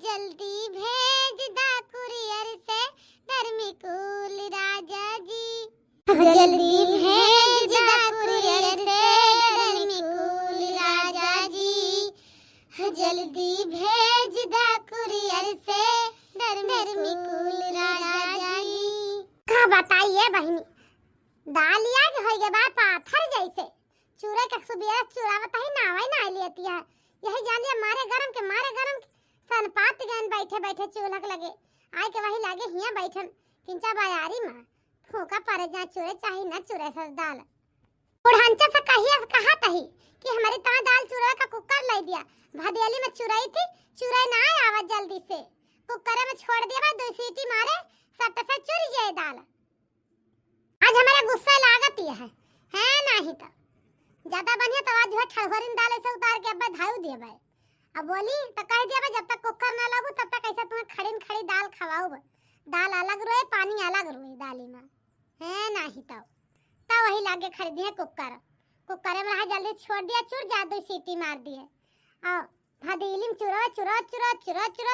जल्दी भेज दा कुरियर से धर्मिकुल राजा जी। जल्दी भेज दा कुरियर से धर्मिकुल राजा जी। जल्दी भेज दा कुरियर से धर्मिकुल राजा जी। का बताइए बहनी, दालिया के होई गे बा पाथर जैसे चूरे के सुबह चुरावत ही नावे ना लेती है। यही जानिए मारे गरम के सनपात गन बैठे बैठे चूल्हा लगे आए के वही लागे हिया बैठन किंचा बायारी मां फूका परे जा चूरे चाही न चूरे सस दाल बुढ़ांचा से कहा तही कि हमारी ता दाल चूरा का कुकर ले दिया। भदेली में चुराई थी, चुराई ना आवा जल्दी से कुकर में छोड़ दिया, दो सीटी मारे सट से चुर जाए दाल। आज हमारा गुस्सा लागत है नहीं तो ज्यादा बढ़िया तो आज ठड़भरिन दाल से उतार के अब धाऊ दिए भाई। अब बोली तो कह दिया जब तक कुकर ना लाबू तब तक ऐसा तुम्हें खड़ी दाल खवाऊ। दाल अलग रोए पानी अलग रोए दाली में है नहीं तो वही लागे खरीदी है कुकर में रहा जल्दी छोड़ दिया, चुर जा दो सीटी मार दिए और भदेली में चुरा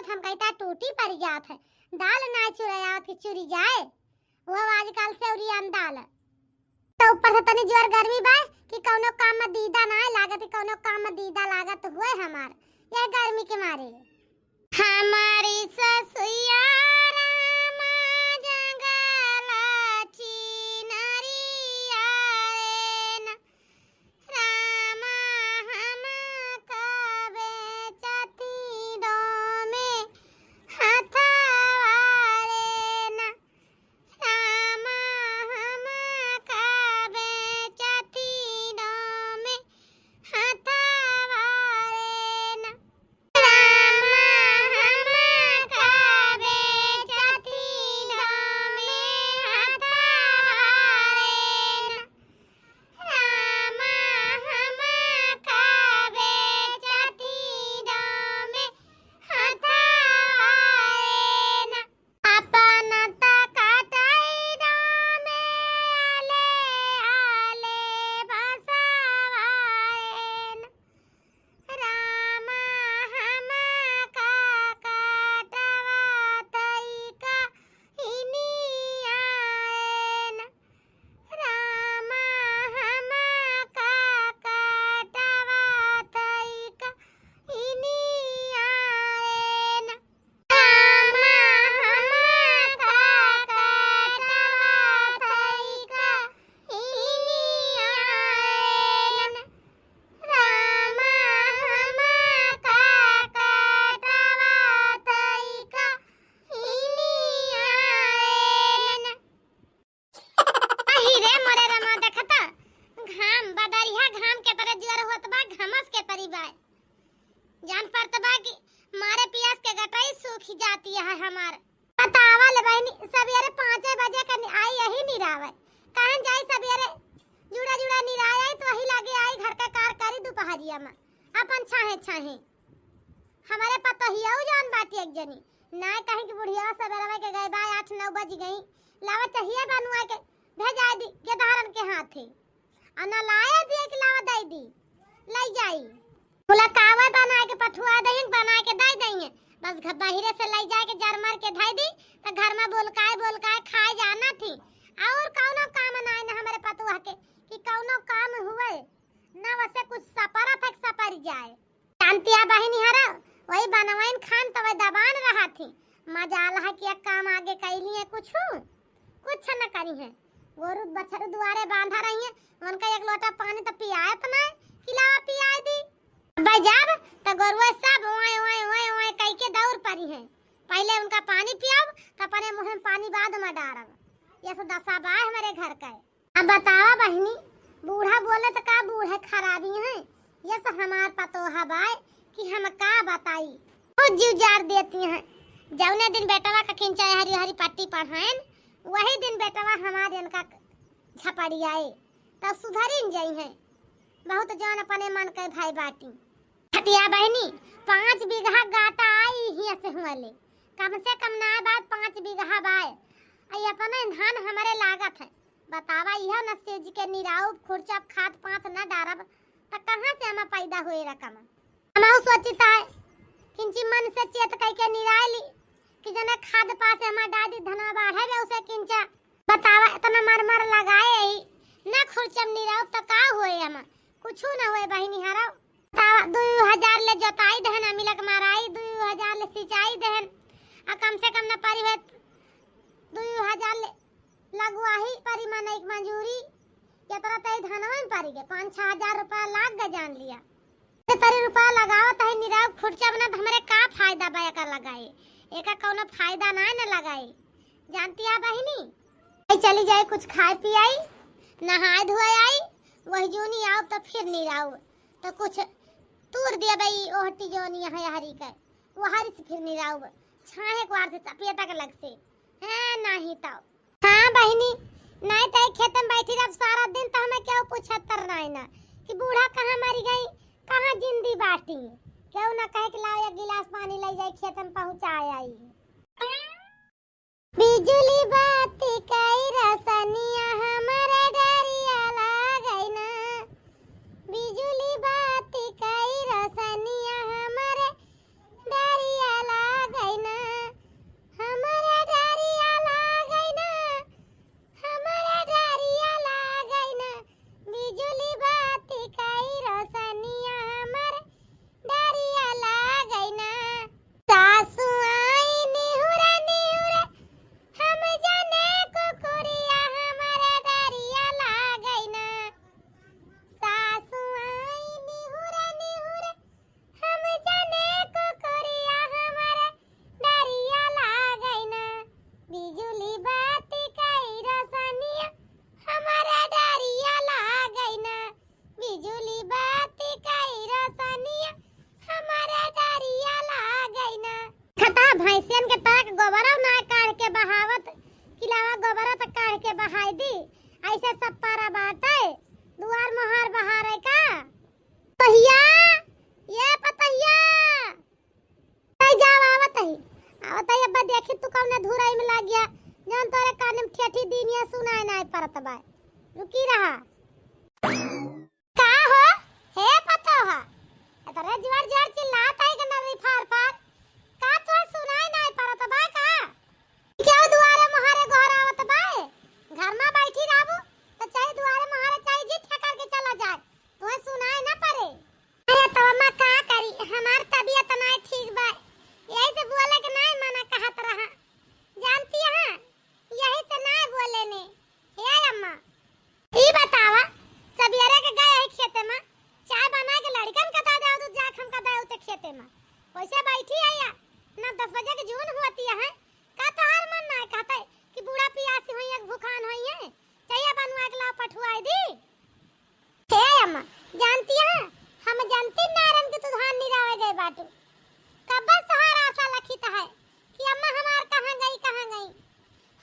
हम कहता टूटी पड़ जात है दाल ना चुराया कि चुरी जाए वो आजकल से उरियन दाल तो ऊपर से तनी जोर गर्मी बा कि कौनो काम में दीदा ना लागत, कौनो काम में दीदा लागत हुए हमार ये गर्मी के मारे। हमारी ससुया रामा जंगला चिनरिया रे न रामा हम कबे चती दो में हथवा रे न रामा हम कबे चती दो में हथवा रे न रामा हम कबे चती दो में हथवा रे न रामा हम कबे चती दो में हथवा रे न अपन तकतई दो में आले आले बसवा रे न रामा हम का काटवा तई का हिनिया रे न रामा हम का काटवा तई का हिनिया रे न रामा हम का काटवा तई का हिनिया रे न रामा हम का काटवा तई का हिनिया रे न अहि रे मोरे रमा देखता घाम बदरिया घाम के तरह जुअर होत बा घमस के तरी बा जान पड़त बा कि मारे पियास के गटाई सूख जाती है हमार। बतावा ले बहनी सवेरे 5 बजे का आई यही निरावे कहां जाई सवेरे जुड़ा निराय तो वही लागे आई घर का कार करी दोपहरिया में अपन छाहे हमारे पता ही आउ जान बात एक जनी ना कहीं कि बुढ़िया सवेरे के गए बा 8-9 बज गई लावा चाहिए बनवा के भेजा दी के धारन के हाथे अना लाया दिए कि लावा दई दी ले जाई बोला कावा बना के पठुआ देंगे बना के दे देंगे बस घर बाहरे से ले जाके जार मार के धाई दी तो घर में बोल काय खाए जाना थी और कौनो काम ना है हमारे पतुआ के कि कौनो काम हुए ना वैसे कुछ सपरा तक सपर जाए शांतिया बहनी हरा वही बनवाइन खान तो वही दबान रहा थी मजाल है कि काम आगे कैली है कुछ न करी है गोरु बछरू दुआरे बांधा रही है उनका एक लोटा पानी तो पियात ना खिलावा पिया दी भाई जब तो गोरुआ सब ओए ओए ओए ओए कई के दौड़ पड़ी है पहले उनका पानी पियाओ तो अपने मुंह में पानी बाद में डालब ये सब दशा बा हमारे घर का है। अब बतावा बहनी बूढ़ा बोले तो का बूढ़े खराबी है ये सब हमार पतोहा बाय कि हम का बताई बहुत जीव जार देती हैं। जौने दिन बेटवा का खिंचा हरी हरी पट्टी पढ़ाएन वही दिन बेटवा हमारे इनका झपड़ी आए तो सुधरिन जाई है बहुत जान अपने मन के भाई बाटी हटिया बहनी 5 बीघा गाटा आई ही से हुआले कम से कम ना बात 5 बीघा बाय आई अपने धान हमारे लागत है बतावा यह न सेज के निराउ खुरचप खाद 5 न डारब तो कहां से हम पैदा होए रकम हम सोचता है किंची मन से चेत कई के निराली कि जने खाद पासे हमार दादी धनवा बाढ़े बे उसे किंचा बतावा इतना मर लगाए ही ना खुरचम निराव त का होए हम कुछु ना होए बहिनी हराव तावा 2000 ले जोताई देहन मिलक माराई 2000 ले सिंचाई देहन आ कम से कम न परिवे 2000 ले लगवाही परिमाण एक मंजूरी या तरह तई धनवा में पारी के 5-6 हजार रुपया लाग ग जान लिया तरी रुपया लगावत है निराव खुरचा बना हमरे का फायदा बा एकर लगाए एका कोनो फायदा ना न लगाए जानती है बहिनी चली जाए कुछ खाए पियाई नहाए धोए आई वही जोनी आओ तो फिर नहीं आओ तो कुछ तूर दिया भाई ओहटी जोनी है हरी का वो हरी से फिर नहीं आओ छाहे क्वार से सपियता के लग से है नहीं तो हां बहिनी नहीं तो खेत में बैठी रह सारा दिन तो हमें क्या पूछतर नहीं ना कि बूढ़ा कहां मरी गई कहां जिंदी बाटी क्यों ना कहे कि लाओ एक गिलास पानी ले जाए खेत में पहुंचाए आई बिजली बाती कई रसनिया हमारे डरिया लागई ना बिजली बाती कई रसनिया हमारे डरिया लागई ना हमारे डरिया लागई ना हमारे डरिया लागई ना बिजली बाती कई रसनिया हमारे डरिया लागई ना सासु आई निहुरा निहुरा हम जाने कुकुरिया हमारे डरिया लागई ना सासु आई निहुरा निहुरा हम जाने कुकुरिया हमारे डरिया लागई ना बिजली बाती कई रसनिया हमारे डरिया लागई ना बिजली बाती कई रसनिया हमारे डरिया लागई ना खता भैंसियन के तक गोबरा ना काढ़ के बहावत किलावा गोबरा तक काढ़ के बहाई दी ऐसे सब पारा बाटे दुआर मोहर बहारे का पहिया ये पतहिया तई जाव आवत है अब देखी तू कौन धुराई में लाग गया जन तोरे कान में ठेठी दिनिया सुनाई नहीं परत बा रुकी रहा का हो हे पतोहा तोरे जोर जोर चिल्लात है कि नरी फार फार का तो सुनाई नहीं परत बा का क्यों दुआरे मोहरे घर आवत बा घर में बैठी रहबू तो चाहे दुआरे मोहरे चाहे जी ठेकर के चला जाए तो सुनाई ना पड़े अरे तो मैं का करी हमार तबीयत नहीं ठीक बा यही से बोले कि नहीं मना कहत रहा जानती है यही से नहीं बोले ने हे अम्मा ई बतावा सबेरे के गए है खेत में चाय बना के लड़कन का दादा तो जाख हम का दादा उते खेते में वैसे बैठी है या ना 10 बजे के जून होती है का तो हर मन ना कहते कि बूढ़ा पियासी होई एक भूखान होई है चाहिए बनवा के ला पठुआई दी हे अम्मा जानती है हम जानती नारन के तू धान निरावे गए बाटू कब सहारा आशा लखीता है कि अम्मा हमार कहां गई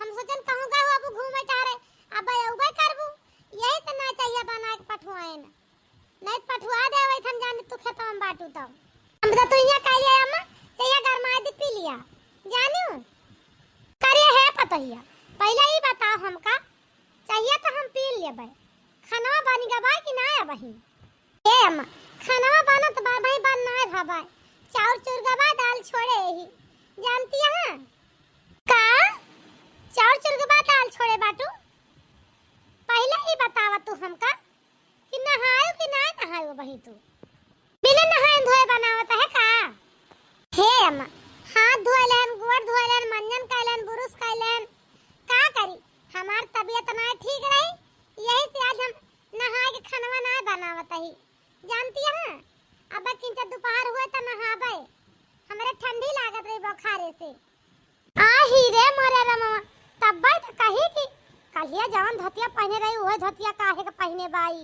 हम सोचन कहूं गए हो अब घूमे टारे अब उबे करबू यही से ना चाहिए बना के पठुआए ना नहीं पठुआ देवे हम जाने तू खेत में बाटू तो हम तो यहाँ कहिए अम्मा चाहिए गरमा दी पी लिया जानू करिए है पतहिया पहले ही बताओ हमका चाहिए तो हम पी लेबे खाना बन गबा कि ना बहिन ए अम्मा खाना बनत बा भाई बन ना भाई चाउर चूर गबा दाल छोड़े ही जानती है का चाउर चूर गबा दाल छोड़े बाटू पहले ही बतावा तू हमका कि नहायो कि ना नहायो बही तू बिना नहाए धोए बनावत है का हे अम्मा हाथ धोए लेन गोड़ धोए लेन मंजन कैलन बुरुस कैलन का करी हमार तबीयत ना ठीक रही यही से आज हम नहाए के खाना ना बनावत ही जानती है अब किंचा दोपहर हुए त नहाबे हमरे ठंडी लागत रही बुखारे से आ ही रे मोरे रमा तब्बे त कही कि कलिया जवन धोतिया पहने रही ओहे धोतिया काहे के पहने बाई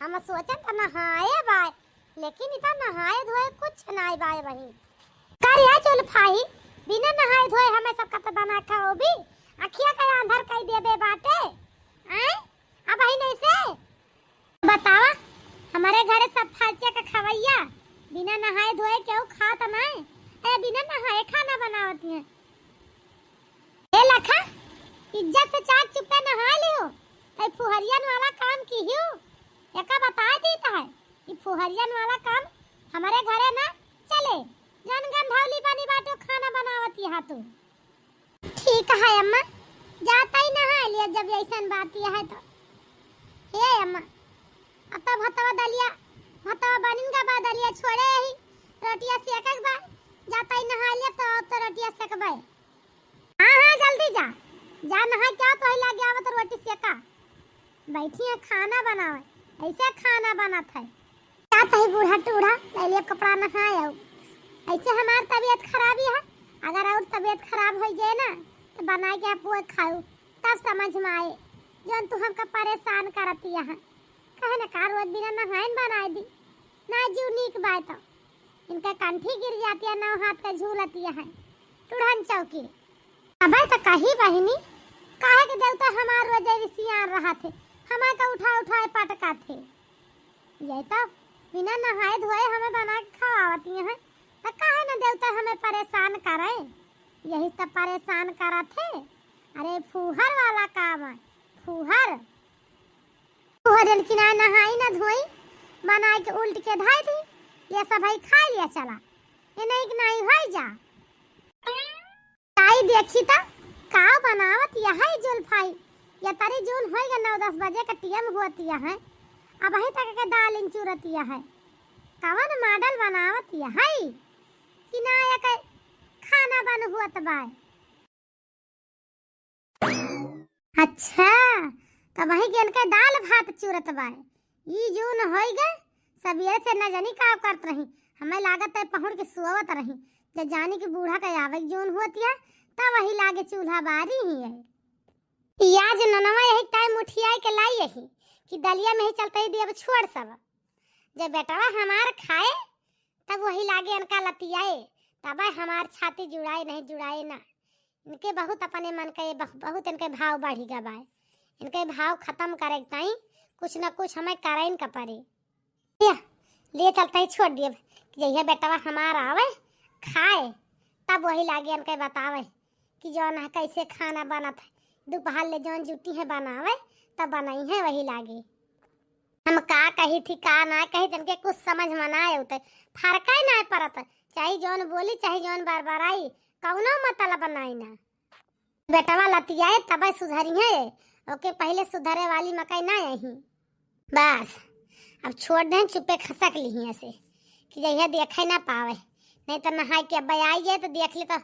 हम सोचन त नहाए बाई लेकिन इता नहाए धोए कुछ नहीं बाई बही करिया चल फाही बिना नहाए धोए हमें सब कत बना खाओ भी अखिया का अंधर कई देबे बाटे हैं अब ही नहीं से बतावा हमारे घरे सब फालचे का खवैया बिना नहाए धोए क्यों खात नहीं ए बिना नहाए खाना बनावती है ए लखा इज्जत से चाक चुपे नहा लियो ए फुहरियन वाला काम की हियो एका बता देता है कि फुहरियन वाला काम हमारे घरे ना चले जनगण तू। ठीक है अम्मा, जाता ही नहा लिया जब ऐसन बात यह है तो। हे अम्मा, अब तो भतवा बनिन का बाद दलिया छोड़े ही रोटियां सेकक बा। जाता ही नहा लिया तो रोटियां सेकबे। हां हां जल्दी जा, जा नहा क्या तो ही लग गया तो रोटी सेका। बैठी है खाना बनावे, ऐसे खाना बनत है। क्या तही बूढ़ा टूढ़ा ले लिया कपड़ा नहाए। ऐसे हमार तबीयत खराबी है, अगर और तबीयत खराब हो जाए ना तो बना के आप खाओ तब समझ में आए। जौन तू हमका परेशान करती है कहे ना कार रोज बिना नहाइन बनाए दी ना जीव नीक बात। इनका कंठी गिर जाती है, नौ हाथ का झूलती है टूढ़न चौकी। अबे तो कही बहिनी काहे के देवता हमार रोज विसियान रहा थे, हमार का उठाए पटका थे। ये तो बिना नहाए धोए हमें बना के खवावती है तो काहे ना देवता हमें परेशान करे। यही तो परेशान करा थे। अरे फूहर वाला काम है, फूहर की ना नहाई ना धोई बना के उल्ट के धाई दी। ये सब भाई खा लिया चला, ये नहीं हो जा ताई देखी ता का बनावत यह है जुल्फाई। ये तारी जून होएगा 9-10 बजे का टीएम होती है। अब वही तक के दाल इंचुरती है। कवन मॉडल बनावत यह है कि ना ये के खाना बन हुआ बाय। अच्छा तो वही के इनके दाल भात चूरत बाय। ई जून होएगा सबेरे से न जानी का करत रही, हमें लागत है पहुड़ के सुवत रही। जब जानी कि बूढ़ा के आवे जून होती है तब वही लागे चूल्हा बारी ही है। याज ननवा यही टाइम उठियाई के लाई यही कि दलिया में ही चलते ही दिया छोड़ सब। जब बेटवा हमार खाए तब वही लागे इनका लतियाए, तब हमार छाती जुड़ाए नहीं जुड़ाए ना। इनके बहुत अपने मन के बहुत इनके भाव बढ़ी गवाए। इनके भाव खत्म करे ताई कुछ न कुछ हमें करें का पड़े। ले चलते ही छोड़ दिए कि जहिया बेटवा हमार आवे खाए तब वही लागे इनके बतावे कि जौन है कैसे खाना बनत है। दोपहर ले जौन जुटी है बनावे तब बनाई है वही लागे। हम का कही थी का ना कही तनके कुछ समझ में ना आए उते फर्क ही ना पड़त। चाहे जौन बोली चाहे जौन बार आई कौनो मतलब बनाई ना। बेटवा लतियाए तब सुधरी है, ओके पहले सुधरे वाली मकई ना यही। बस अब छोड़ दें चुपे खसक ली ऐसे कि जहिया देखे ना पावे। नहीं तो नहाई के अब आई जाए तो देख ले तो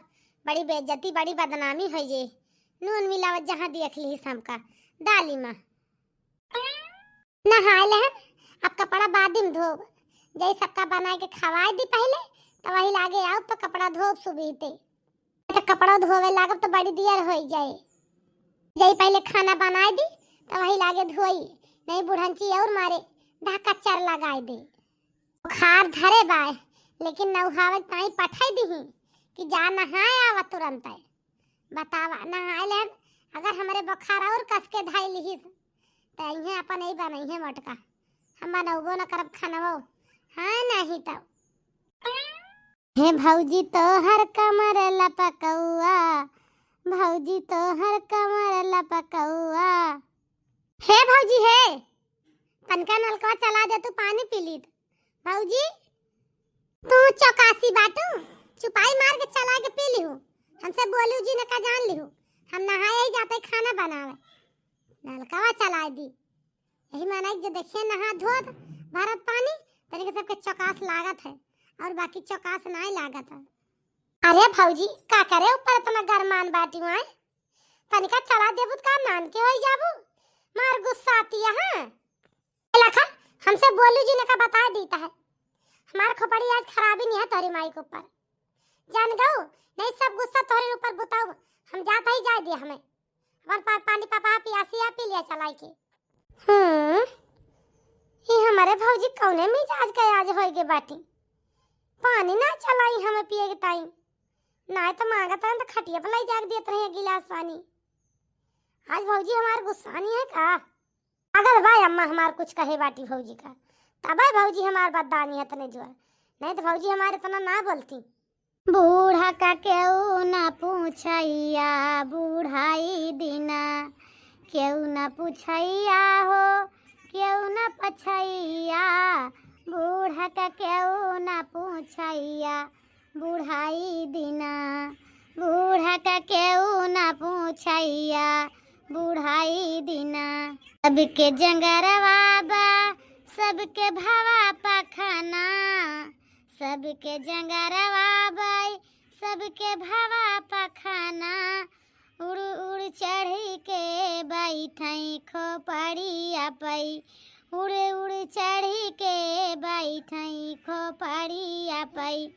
बड़ी बेइज्जती बड़ी बदनामी हो जाए। नून मिलावत जहाँ देख ली सबका डाली माँ नहाए ले। अब कपड़ा बाद में धोब, जैसे सबका बना के खवाए दी पहले तो वही लागे आओ तो कपड़ा धोब सुबीते तो कपड़ा धोवे लागब तो बड़ी देर हो जाए। जैसे पहले खाना बनाए दी तो वही लागे धोई नहीं बुढ़ंची और मारे ढाका चर लगाए दे। बुखार धरे बाय लेकिन नहावे ताई पठाई दी कि जा नहाए आवा तुरंत है। बतावा नहाए ले अगर हमारे बुखार और कस के धाई ली तो इन्हें अपन नहीं बनाई है मटका हम बनबो न करब खानवो। हाँ नहीं तो हे भौजी तो हर कमर लपकौआ, भौजी तो हर कमर लपकौआ। हे भौजी हे तनका नलका चला दे तू पानी पी ली। भौजी तू चौकासी बाटू चुपाई मार के चला के पी ली हूँ। हमसे बोलू जी ने का जान ली हूँ हम नहाए ही जाते खाना बनावे नलकावा चला दी। यही माना जो देखिए नहा धो भरत पानी तरीके सबके चौकास लागत है और बाकी चौकास नहीं लागत है। अरे भौजी का करे ऊपर इतना गरमान बाटी हुआ है तनिका चला देबू का नान के होई जाबू मार गुस्सा आती है। हां लखा हमसे बोलू जी ने का बता देता है हमार खोपड़ी आज खराबी नहीं है तोरी माई के ऊपर जान गो नहीं सब गुस्सा तोरे ऊपर बताओ। हम जाता ही जा दिया हमें अपन पानी पापा पियासी पी लिया चलाई के। ये हमारे भौजी कौने मिजाज के आज होई के बाटी पानी ना चलाई हमें पिए के टाइम ना तो मांगत है तो खटिया पर लाई जाग देत रहे गिलास पानी। आज भौजी हमार गुस्सा नहीं है का अगर भाई अम्मा हमार कुछ कहे बाटी भौजी का तब भौजी हमार बददानी है तने जोर नहीं तो भौजी हमारे इतना ना बोलती। बूढ़ा का क्यों ना पूछैया बूढ़ाई दिना क्यों ना पूछैया हो क्यों ना पछैया बूढ़ा का क्यों ना पूछैया बूढ़ाई दिना बूढ़ा का केहू ना पूछैया बुढ़ाई दिना। सबके जंगरवा बा सबके भावा पखना, सबके जंगरवा बाई सबके भावा पखना। उड़ उड़ चढ़ी के बैठई खोपड़िया पई, उड़ उड़ चढ़ी के बैठई खोपड़िया पई।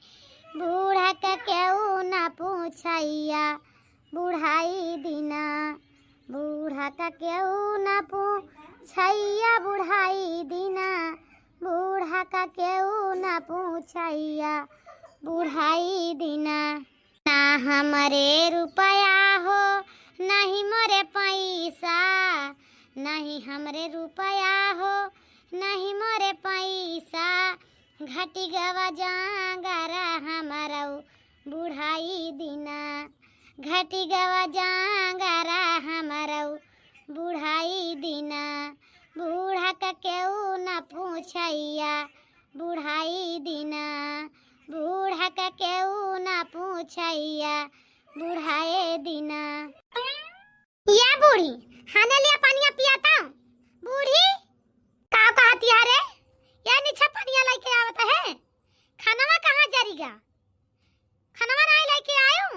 बूढ़ा का केहू ना पूछैया बुढ़ाई दिना, बूढ़ा का केहू ना पूछैया बुढ़ाई दिना। बूढ़ा का केहू ना पूछैया बुढ़ाई दिना। ना हमरे रुपया हो नहीं मोरे पैसा, नहीं हमरे रुपया हो नहीं मोरे पैसा। घटी गवा जांगरा हमारा बुढ़ाई दिना, घटी गवा जांगरा हमारा बुढ़ाई दिना। बूढ़ा का केहू ना पूछैया बुढ़ाई दिना, बूढ़ा का केहू ना पूछैया बुढ़ाए दिना। या बूढ़ी खाने लिया पानिया पियाता बूढ़ी का कहती है रे? या नीचे पानिया लेके आवत है? खानवा कहाँ जारीगा? खानवा नहीं लेके आयो?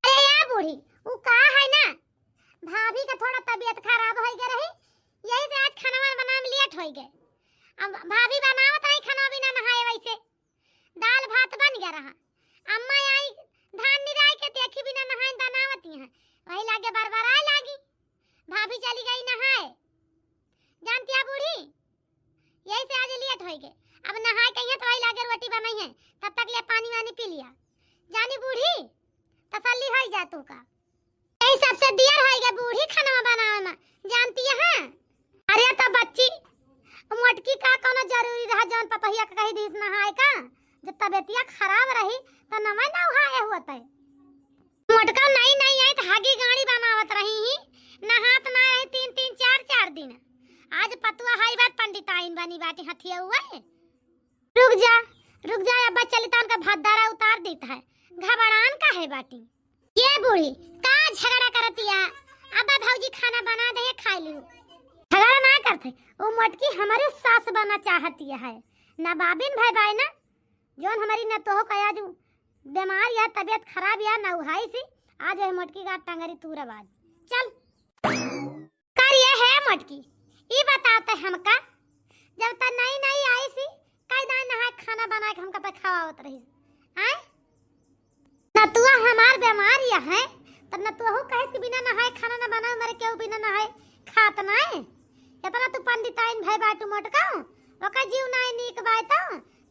अरे या बूढ़ी वो का है ना भाभी का थोड़ा तबीयत खराब हो गई रही, यही से आज खानवा बनाने में लेट हो गए। अब भाभी बनावत रही खाना बिना नहाए, वैसे दाल भात बन गया रहा। अम्मा आई धान निराई के देखी बिना नहाए बनावती हैं, वही लागे बरबराए लागी। भाभी चली गई नहाए, जानती है बूढ़ी यही से आज लेट हो गए। अब नहाए कहीं तो वही लागे रोटी बनाई है, तब तक ले पानी वानी पी लिया। जानी बूढ़ी तसल्ली हो जा तू का, यही सबसे दियर हो गए बूढ़ी खाना बनावे में, जानती है। अरे तो बच्ची मोटकी का कोनो जरूरी रहा जौन पतहिया का कही दिस नहाए का, जब तबियतिया खराब रही तो नमय ना उहाए हुत है। मोटका नहीं नहीं आई तो हागी गाड़ी बनावत रही ही, नहात ना रही 3-3 4-4 दिन। आज पतुआ हाई बात पंडिताइन बनी बाटी हथिया हुआ है। रुक जा अब चली तो उनका भद्दारा उतार देता है, घबरान का है बाटी। ये बूढ़ी का झगड़ा करती है? अब भौजी खाना बना दे खा लियो। झगड़ा ना करते, वो मोटकी हमारे सास बना चाहती है ना बाबिन भाई भाई ना, जोन हमारी न तो कया जो बीमार या तबीयत खराब या ना उहाई सी आज है मोटकी का टंगरी तूरा बाज। चल कर ये है मोटकी ये बताते हमका, जब तक नहीं आई सी कई दाई नहा खाना बना के हमका पे खवावत रही आए न तू हमार बीमार या है त न तू कहे कि बिना नहाए खाना ना बना मरे केहू बिना नहाए खात ना है। कितना तू पंडिताइन भाई बाटू मोटका ओका जीव ना नीक बात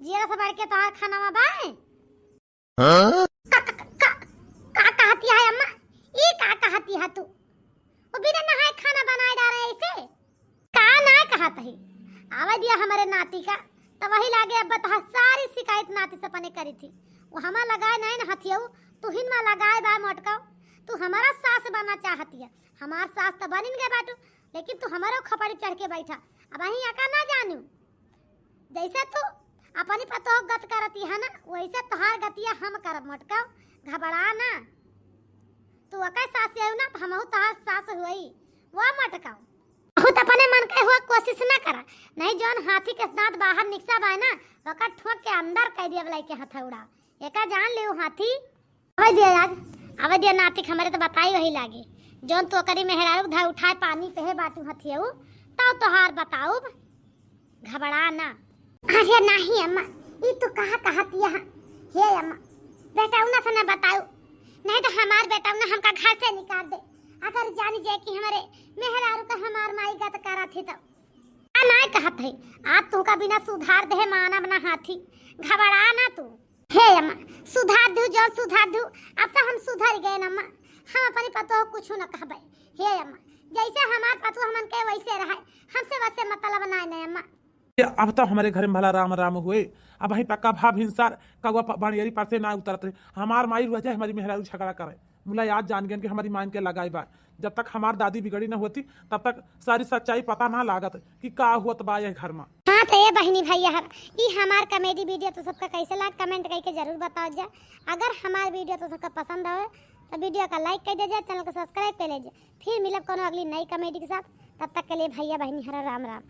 जीरा से बढ़ के तो खाना में बाए। का कहती है अम्मा? ये का कहती है तू? वो बिना नहाए खाना बनाए डाले ऐसे का ना कहत है? आवा दिया हमारे नाती का तो वही लागे अब बता सारी शिकायत नाती से पने करी थी। वो हमा लगाए नहीं ना हथियाऊ, तू हिन में लगाए बा मोटका। तू हमारा सास बनना चाहती है, हमार सास तो बन गए बाटू, लेकिन तू हमारा खपड़ी चढ़ के बैठा। अब वही आका ना जानू जैसे तू अपनी पतो गत करती है ना वैसे तोहार गतिया हम करब मोटका। घबरा ना, तू अका सास आयु ना तो हमहु तोहार सास हुई वो मोटका। बहुत अपने मन के हुआ कोशिश ना करा, नहीं जोन हाथी के दांत बाहर निकसा बा ना ओका ठोक के अंदर कह दिया बलाई के हथौड़ा एका जान लियो हाथी। आवे दिया आज आवे दिया नाती हमारे तो बताई वही लागे जोन तो करी मेहरारू धा उठाए पानी पे है बाटू हथियाऊ तो तोहार बताऊ। घबरा ना। अरे नहीं अम्मा ये तो कहा कहती है हे अम्मा बेटा उना से ना बताऊ, नहीं तो हमार बेटा उना हमका घर से निकाल दे। अगर जानी जाए कि हमारे मेहरारू का हमार माई गत करा थी तो ना कहत है आज तू का बिना सुधार दे माना बना हाथी। घबरा ना तू। हे अम्मा सुधार दू जो सुधार दू, अब तो हम सुधर गए ना अम्मा, हम अपनी पतो कुछ न कहबे। हे अम्मा जैसे हमार पतो हमन के वैसे रहे, हमसे वैसे मतलब ना नहीं अम्मा। अब तो हमारे घर में भला राम राम हुए। अब वही पक्का भाव हिंसार कौआ बनियरी पर से ना उतरत रहे। हमार माई वजह हमारी मेहरारू झगड़ा करे मुला याद जान गए कि हमारी मान के लगाई बा। जब तक हमार दादी बिगड़ी न होती तब तक सारी सच्चाई पता ना लागत कि का हुआ बा ये घर में। हाँ तो ये बहनी भैया ये हमार कॉमेडी वीडियो तो सबका कैसे लगा कमेंट करके जरूर बताओ जा। अगर हमार वीडियो तो सबका पसंद आवे तो वीडियो का लाइक कर दीजिए, चैनल को सब्सक्राइब कर लीजिए। फिर मिलब कोनो अगली नई कॉमेडी के साथ। तब तक के लिए भैया बहनी हरा राम राम।